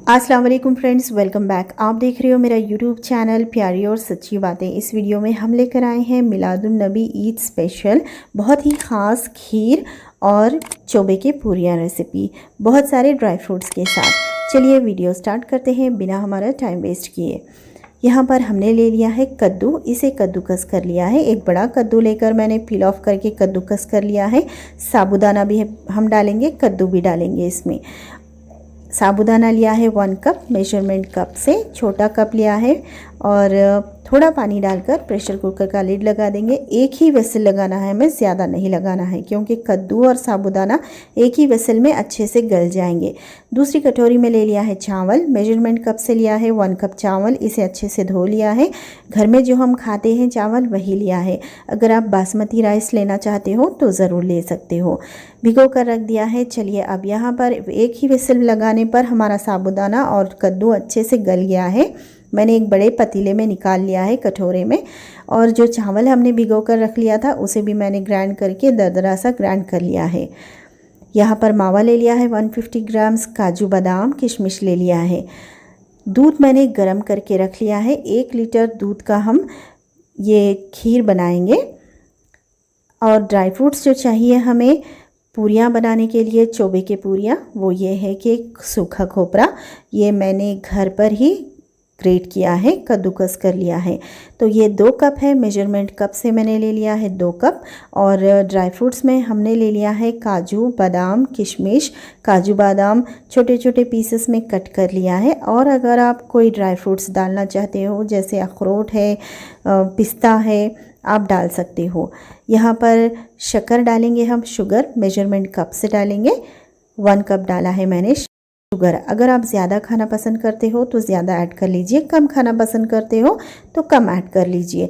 अस्सलाम वालेकुम friends, welcome back. आप देख रहे हो मेरा यूट्यूब चैनल प्यारी और सच्ची बातें। इस वीडियो में हम लेकर आए हैं मिलादुन नबी ईद स्पेशल बहुत ही ख़ास खीर और चोबे के पूरियाँ रेसिपी बहुत सारे ड्राई फ्रूट्स के साथ। चलिए वीडियो स्टार्ट करते हैं बिना हमारा टाइम वेस्ट किए। यहाँ पर हमने ले लिया है कद्दू, इसे कद्दूकस कर लिया है। एक बड़ा कद्दू लेकर मैंने पील ऑफ करके कद्दूकस कर लिया है। साबूदाना भी हम डालेंगे, कद्दू भी डालेंगे इसमें। साबूदाना लिया है 1 कप, मेजरमेंट कप से छोटा कप लिया है और थोड़ा पानी डालकर प्रेशर कुकर का लिड लगा देंगे। एक ही विसल लगाना है हमें, ज़्यादा नहीं लगाना है क्योंकि कद्दू और साबूदाना एक ही विसल में अच्छे से गल जाएंगे। दूसरी कटोरी में ले लिया है चावल, मेजरमेंट कप से लिया है 1 कप चावल। इसे अच्छे से धो लिया है। घर में जो हम खाते हैं चावल वही लिया है। अगर आप बासमती राइस लेना चाहते हो तो ज़रूर ले सकते हो। भिगो कर रख दिया है। चलिए अब यहाँ पर एक ही विसल लगाने पर हमारा साबूदाना और कद्दू अच्छे से गल गया है। मैंने एक बड़े पतीले में निकाल लिया है, कटोरे में। और जो चावल हमने भिगो कर रख लिया था उसे भी मैंने ग्राइंड करके दरदरा सा ग्राइंड कर लिया है। यहाँ पर मावा ले लिया है 150 ग्राम्स, काजू बादाम किशमिश ले लिया है। दूध मैंने गर्म करके रख लिया है। 1 लीटर दूध का हम ये खीर बनाएंगे। और ड्राई फ्रूट्स जो चाहिए हमें पूरियाँ बनाने के लिए, चोबे के पूरियाँ, वो ये है कि सूखा खोपरा ये मैंने घर पर ही ग्रेट किया है, कद्दूकस कर लिया है। तो ये 2 कप है, मेजरमेंट कप से मैंने ले लिया है 2 कप। और ड्राई फ्रूट्स में हमने ले लिया है काजू बादाम किशमिश। काजू बादाम छोटे छोटे पीसेस में कट कर लिया है। और अगर आप कोई ड्राई फ्रूट्स डालना चाहते हो जैसे अखरोट है, पिस्ता है, आप डाल सकते हो। यहाँ पर शक्कर डालेंगे हम, शुगर मेजरमेंट कप से डालेंगे। 1 कप डाला है मैंने शुगर। अगर आप ज़्यादा खाना पसंद करते हो तो ज़्यादा ऐड कर लीजिए, कम खाना पसंद करते हो तो कम ऐड कर लीजिए।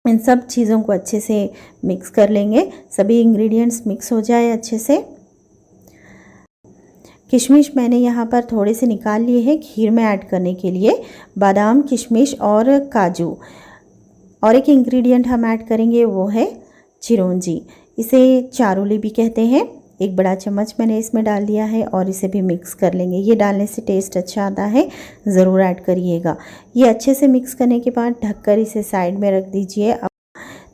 इन सब चीज़ों को अच्छे से मिक्स कर लेंगे, सभी इंग्रेडिएंट्स मिक्स हो जाए अच्छे से। किशमिश मैंने यहाँ पर थोड़े से निकाल लिए हैं खीर में ऐड करने के लिए, बादाम किशमिश और काजू। और एक इंग्रेडिएंट हम ऐड करेंगे वो है चिरौंजी, इसे चारोली भी कहते हैं। 1 बड़ा चम्मच मैंने इसमें डाल दिया है और इसे भी मिक्स कर लेंगे। ये डालने से टेस्ट अच्छा आता है, ज़रूर ऐड करिएगा। ये अच्छे से मिक्स करने के बाद ढककर इसे साइड में रख दीजिए।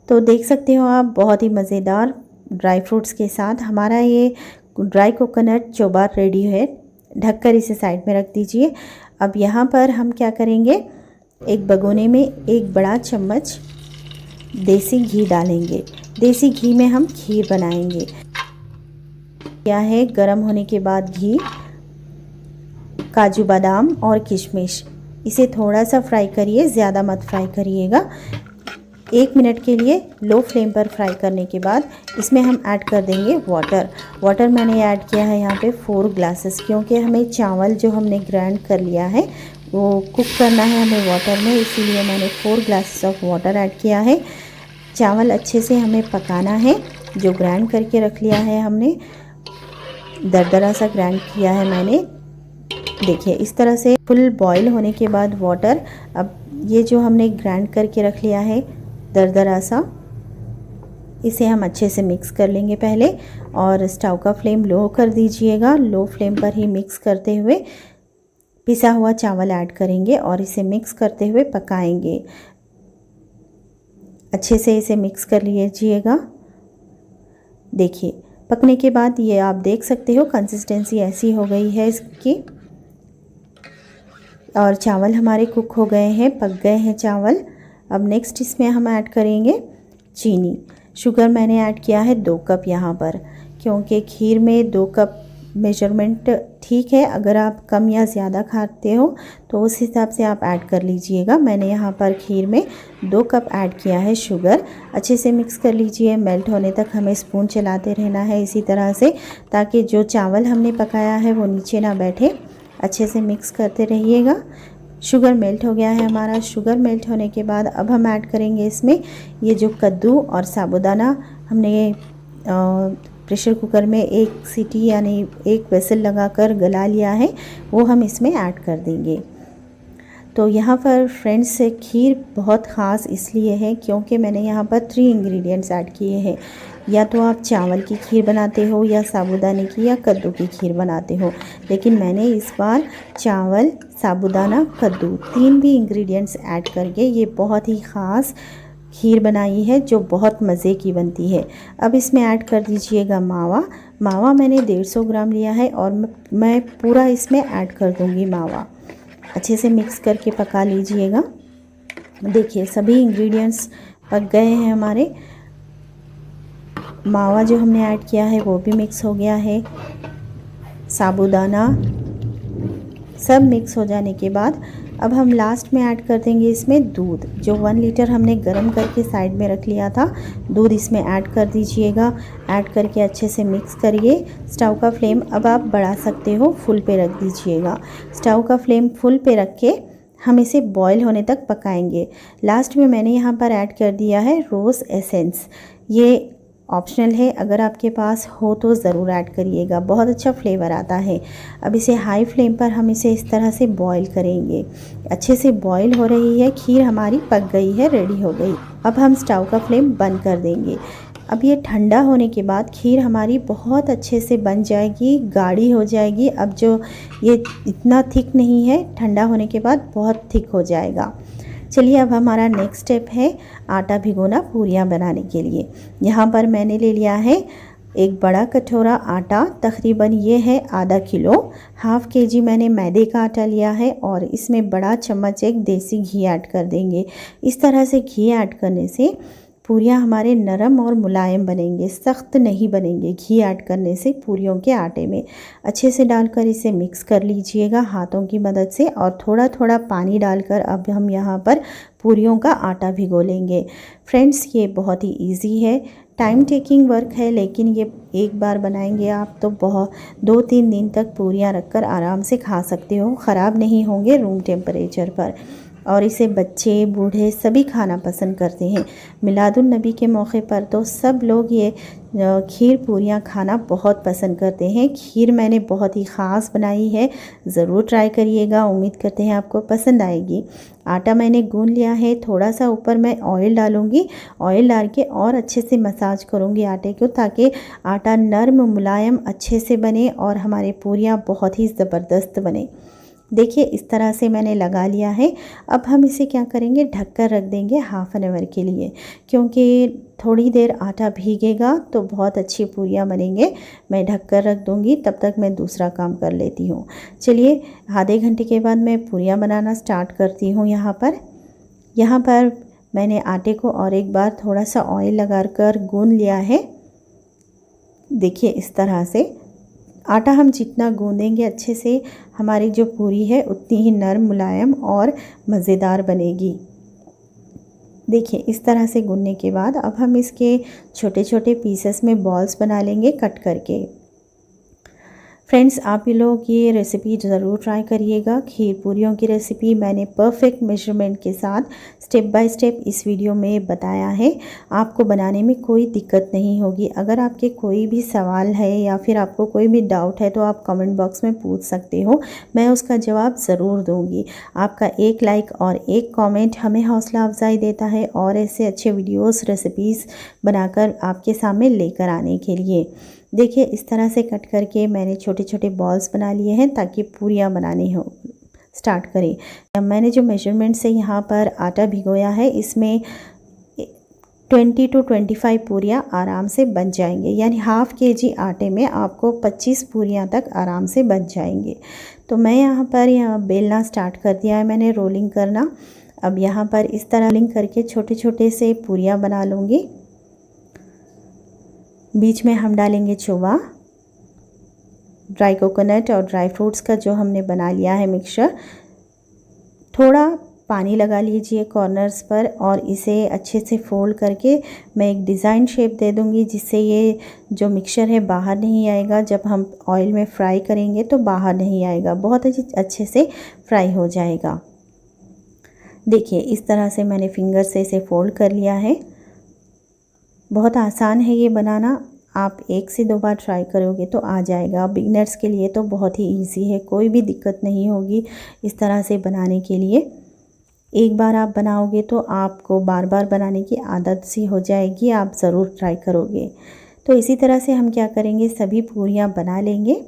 तो देख सकते हो आप, बहुत ही मज़ेदार ड्राई फ्रूट्स के साथ हमारा ये ड्राई कोकोनट चोबा रेडी है। ढककर इसे साइड में रख दीजिए। अब यहाँ पर हम क्या करेंगे, एक भगोने में 1 बड़ा चम्मच देसी घी डालेंगे। देसी घी में हम खीर बनाएंगे। क्या है, गरम होने के बाद घी, काजू बादाम और किशमिश, इसे थोड़ा सा फ्राई करिए, ज़्यादा मत फ्राई करिएगा। 1 मिनट के लिए लो फ्लेम पर फ्राई करने के बाद इसमें हम ऐड कर देंगे वाटर। वाटर मैंने ऐड किया है यहाँ पे 4 ग्लासेस, क्योंकि हमें चावल जो हमने ग्राइंड कर लिया है वो कुक करना है हमें वाटर में, इसीलिए मैंने 4 ग्लासेस ऑफ वाटर ऐड किया है। चावल अच्छे से हमें पकाना है। जो ग्राइंड करके रख लिया है हमने, दरदरा सा ग्राइंड किया है मैंने। देखिए इस तरह से फुल बॉईल होने के बाद वाटर, अब ये जो हमने ग्राइंड करके रख लिया है दरदरा सा, इसे हम अच्छे से मिक्स कर लेंगे पहले। और स्टोव का फ्लेम लो कर दीजिएगा। लो फ्लेम पर ही मिक्स करते हुए पिसा हुआ चावल ऐड करेंगे और इसे मिक्स करते हुए पकाएंगे। अच्छे से इसे मिक्स कर लीजिएगा। देखिए पकने के बाद ये आप देख सकते हो कंसिस्टेंसी ऐसी हो गई है इसकी। और चावल हमारे कुक हो गए हैं, पक गए हैं चावल। अब नेक्स्ट इसमें हम ऐड करेंगे चीनी। शुगर मैंने ऐड किया है 2 कप यहाँ पर, क्योंकि खीर में 2 कप मेजरमेंट ठीक है। अगर आप कम या ज़्यादा खाते हो तो उस हिसाब से आप ऐड कर लीजिएगा। मैंने यहाँ पर खीर में 2 कप ऐड किया है शुगर। अच्छे से मिक्स कर लीजिए। मेल्ट होने तक हमें स्पून चलाते रहना है इसी तरह से, ताकि जो चावल हमने पकाया है वो नीचे ना बैठे। अच्छे से मिक्स करते रहिएगा। शुगर मेल्ट हो गया है हमारा। शुगर मेल्ट होने के बाद अब हम ऐड करेंगे इसमें ये जो कद्दू और साबूदाना हमने प्रेशर कुकर में 1 सीटी यानी 1 विसल लगाकर गला लिया है, वो हम इसमें ऐड कर देंगे। तो यहाँ पर फ्रेंड्स खीर बहुत ख़ास इसलिए है क्योंकि मैंने यहाँ पर 3 इंग्रेडिएंट्स ऐड किए हैं। या तो आप चावल की खीर बनाते हो या साबूदाने की या कद्दू की खीर बनाते हो, लेकिन मैंने इस बार चावल, साबूदाना, कद्दू 3 भी इंग्रेडिएंट्स ऐड करके ये बहुत ही ख़ास खीर बनाई है जो बहुत मज़े की बनती है। अब इसमें ऐड कर दीजिएगा मावा। मावा मैंने 150 ग्राम लिया है और मैं पूरा इसमें ऐड कर दूँगी मावा। अच्छे से मिक्स करके पका लीजिएगा। देखिए सभी इंग्रेडिएंट्स पक गए हैं हमारे। मावा जो हमने ऐड किया है वो भी मिक्स हो गया है। साबूदाना सब मिक्स हो जाने के बाद अब हम लास्ट में ऐड कर देंगे इसमें दूध, जो 1 लीटर हमने गर्म करके साइड में रख लिया था। दूध इसमें ऐड कर दीजिएगा। ऐड करके अच्छे से मिक्स करिए। स्टोव का फ्लेम अब आप बढ़ा सकते हो, फुल पे रख दीजिएगा। स्टोव का फ्लेम फुल पे रख के हम इसे बॉईल होने तक पकाएंगे। लास्ट में मैंने यहाँ पर ऐड कर दिया है रोज़ एसेंस। ये ऑप्शनल है, अगर आपके पास हो तो ज़रूर ऐड करिएगा, बहुत अच्छा फ्लेवर आता है। अब इसे हाई फ्लेम पर हम इसे इस तरह से बॉईल करेंगे। अच्छे से बॉईल हो रही है, खीर हमारी पक गई है, रेडी हो गई। अब हम स्टोव का फ्लेम बंद कर देंगे। अब ये ठंडा होने के बाद खीर हमारी बहुत अच्छे से बन जाएगी, गाढ़ी हो जाएगी। अब जो ये इतना थिक नहीं है, ठंडा होने के बाद बहुत थिक हो जाएगा। चलिए अब हमारा नेक्स्ट स्टेप है आटा भिगोना पूरियाँ बनाने के लिए। यहाँ पर मैंने ले लिया है एक बड़ा कटोरा आटा, तकरीबन ये है आधा किलो। हाफ़ kg मैंने मैदे का आटा लिया है और इसमें बड़ा चम्मच एक देसी घी ऐड कर देंगे। इस तरह से घी ऐड करने से पूरियाँ हमारे नरम और मुलायम बनेंगे, सख्त नहीं बनेंगे। घी ऐड करने से पूरियों के आटे में अच्छे से डालकर इसे मिक्स कर लीजिएगा हाथों की मदद से, और थोड़ा थोड़ा पानी डालकर अब हम यहाँ पर पूरियों का आटा भिगो लेंगे। फ्रेंड्स ये बहुत ही इजी है, टाइम टेकिंग वर्क है, लेकिन ये एक बार बनाएंगे आप तो बहुत 2-3 दिन तक पूरियाँ रखकर आराम से खा सकते हो, ख़राब नहीं होंगे रूम टेम्परेचर पर। और इसे बच्चे बूढ़े सभी खाना पसंद करते हैं। मिलादुन नबी के मौके पर तो सब लोग ये खीर पूरियाँ खाना बहुत पसंद करते हैं। खीर मैंने बहुत ही ख़ास बनाई है, ज़रूर ट्राई करिएगा, उम्मीद करते हैं आपको पसंद आएगी। आटा मैंने गूंद लिया है, थोड़ा सा ऊपर मैं ऑयल डालूँगी। ऑयल डाल के और अच्छे से मसाज करूँगी आटे को, ताकि आटा नरम मुलायम अच्छे से बने और हमारी पूरियाँ बहुत ही ज़बरदस्त बने। देखिए इस तरह से मैंने लगा लिया है। अब हम इसे क्या करेंगे, ढककर रख देंगे हाफ़ एन आवर के लिए, क्योंकि थोड़ी देर आटा भीगेगा तो बहुत अच्छी पूरियाँ बनेंगे। मैं ढककर रख दूँगी, तब तक मैं दूसरा काम कर लेती हूँ। चलिए आधे घंटे के बाद मैं पूरियाँ बनाना स्टार्ट करती हूँ। यहाँ पर मैंने आटे को और एक बार थोड़ा सा ऑयल लगा कर गूंद लिया है। देखिए इस तरह से आटा हम जितना गूंदेंगे अच्छे से, हमारी जो पूरी है उतनी ही नरम मुलायम और मज़ेदार बनेगी। देखिए इस तरह से गूंदने के बाद अब हम इसके छोटे छोटे पीसेस में बॉल्स बना लेंगे कट करके। फ्रेंड्स आप ये लोग ये रेसिपी ज़रूर ट्राई करिएगा। खीर पूरियों की रेसिपी मैंने परफेक्ट मेजरमेंट के साथ स्टेप बाय स्टेप इस वीडियो में बताया है। आपको बनाने में कोई दिक्कत नहीं होगी। अगर आपके कोई भी सवाल है या फिर आपको कोई भी डाउट है तो आप कमेंट बॉक्स में पूछ सकते हो, मैं उसका जवाब ज़रूर दूँगी। आपका एक लाइक और एक कॉमेंट हमें हौसला अफजाई देता है और ऐसे अच्छे वीडियोज़ रेसिपीज़ बनाकर आपके सामने लेकर आने के लिए। देखिए इस तरह से कट करके मैंने छोटे छोटे बॉल्स बना लिए हैं ताकि पूरियाँ बनानी हो स्टार्ट करें। अब मैंने जो मेजरमेंट से यहाँ पर आटा भिगोया है, इसमें 20 to 25 पूरियाँ आराम से बन जाएंगे, यानी हाफ़ kg आटे में आपको 25 पूरियाँ तक आराम से बन जाएंगे। तो मैं यहाँ पर बेलना स्टार्ट कर दिया है मैंने, रोलिंग करना। अब यहाँ पर इस तरह रोलिंग करके छोटे छोटे से पूरियाँ बना लूँगी। बीच में हम डालेंगे चोवा, ड्राई कोकोनट और ड्राई फ्रूट्स का जो हमने बना लिया है मिक्सचर। थोड़ा पानी लगा लीजिए कॉर्नर्स पर और इसे अच्छे से फोल्ड करके मैं एक डिज़ाइन शेप दे दूंगी, जिससे ये जो मिक्सचर है बाहर नहीं आएगा। जब हम ऑयल में फ्राई करेंगे तो बाहर नहीं आएगा, बहुत अच्छे से फ्राई हो जाएगा। देखिए इस तरह से मैंने फिंगर से इसे फोल्ड कर लिया है। बहुत आसान है ये बनाना, आप 1 से 2 बार ट्राई करोगे तो आ जाएगा। बिगिनर्स के लिए तो बहुत ही इजी है, कोई भी दिक्कत नहीं होगी इस तरह से बनाने के लिए। एक बार आप बनाओगे तो आपको बार बार बनाने की आदत सी हो जाएगी, आप ज़रूर ट्राई करोगे। तो इसी तरह से हम क्या करेंगे, सभी पूरियाँ बना लेंगे।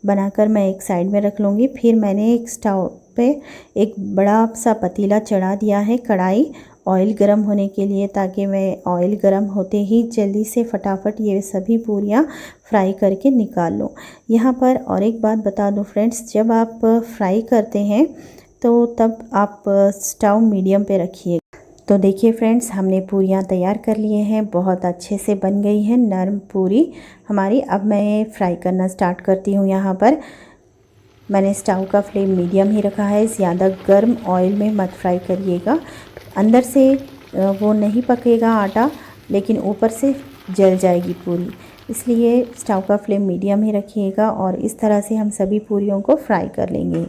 बनाकर मैं एक साइड में रख लूँगी। फिर मैंने एक स्टोव पे एक बड़ा सा पतीला चढ़ा दिया है, कढ़ाई ऑयल गरम होने के लिए, ताकि मैं ऑयल गरम होते ही जल्दी से फटाफट ये सभी पूरियाँ फ्राई करके निकाल लूँ। यहाँ पर और एक बात बता दूँ फ्रेंड्स, जब आप फ्राई करते हैं तो तब आप स्टोव मीडियम पे रखिए। तो देखिए फ्रेंड्स, हमने पूरियाँ तैयार कर लिए हैं, बहुत अच्छे से बन गई है नरम पूरी हमारी। अब मैं फ्राई करना स्टार्ट करती हूँ। यहाँ पर मैंने स्टोव का फ्लेम मीडियम ही रखा है, ज़्यादा गर्म ऑयल में मत फ्राई करिएगा। अंदर से वो नहीं पकेगा आटा, लेकिन ऊपर से जल जाएगी पूरी, इसलिए स्टोव का फ्लेम मीडियम ही रखिएगा। और इस तरह से हम सभी पूरियों को फ्राई कर लेंगे।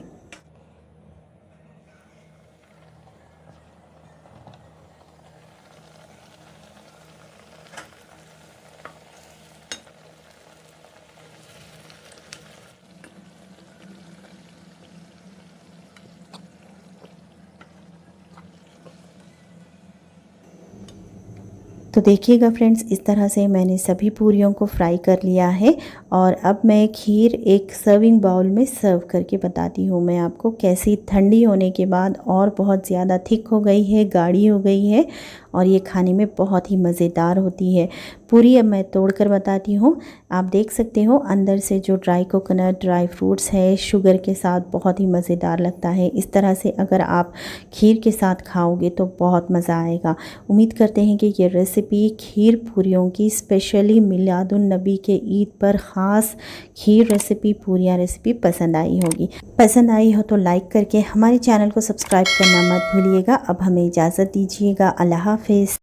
तो देखिएगा फ्रेंड्स, इस तरह से मैंने सभी पूरियों को फ्राई कर लिया है। और अब मैं खीर एक सर्विंग बाउल में सर्व करके बताती हूँ मैं आपको कैसी ठंडी होने के बाद और बहुत ज़्यादा थिक हो गई है, गाढ़ी हो गई है, और ये खाने में बहुत ही मज़ेदार होती है पूरी। अब मैं तोड़ कर बताती हूँ। आप देख सकते हो अंदर से जो ड्राई कोकोनट, ड्राई फ्रूट्स है, शुगर के साथ बहुत ही मज़ेदार लगता है। इस तरह से अगर आप खीर के साथ खाओगे तो बहुत मज़ा आएगा। उम्मीद करते हैं कि ये रेसिपी खीर पूरियों की, स्पेशली मिलादुन नबी के ईद पर ख़ास खीर रेसिपी, पूरियाँ रेसिपी पसंद आई होगी। पसंद आई हो तो लाइक करके हमारे चैनल को सब्सक्राइब करना मत भूलिएगा। अब हमें इजाज़त दीजिएगा। अल्लाह हाफ़िज़।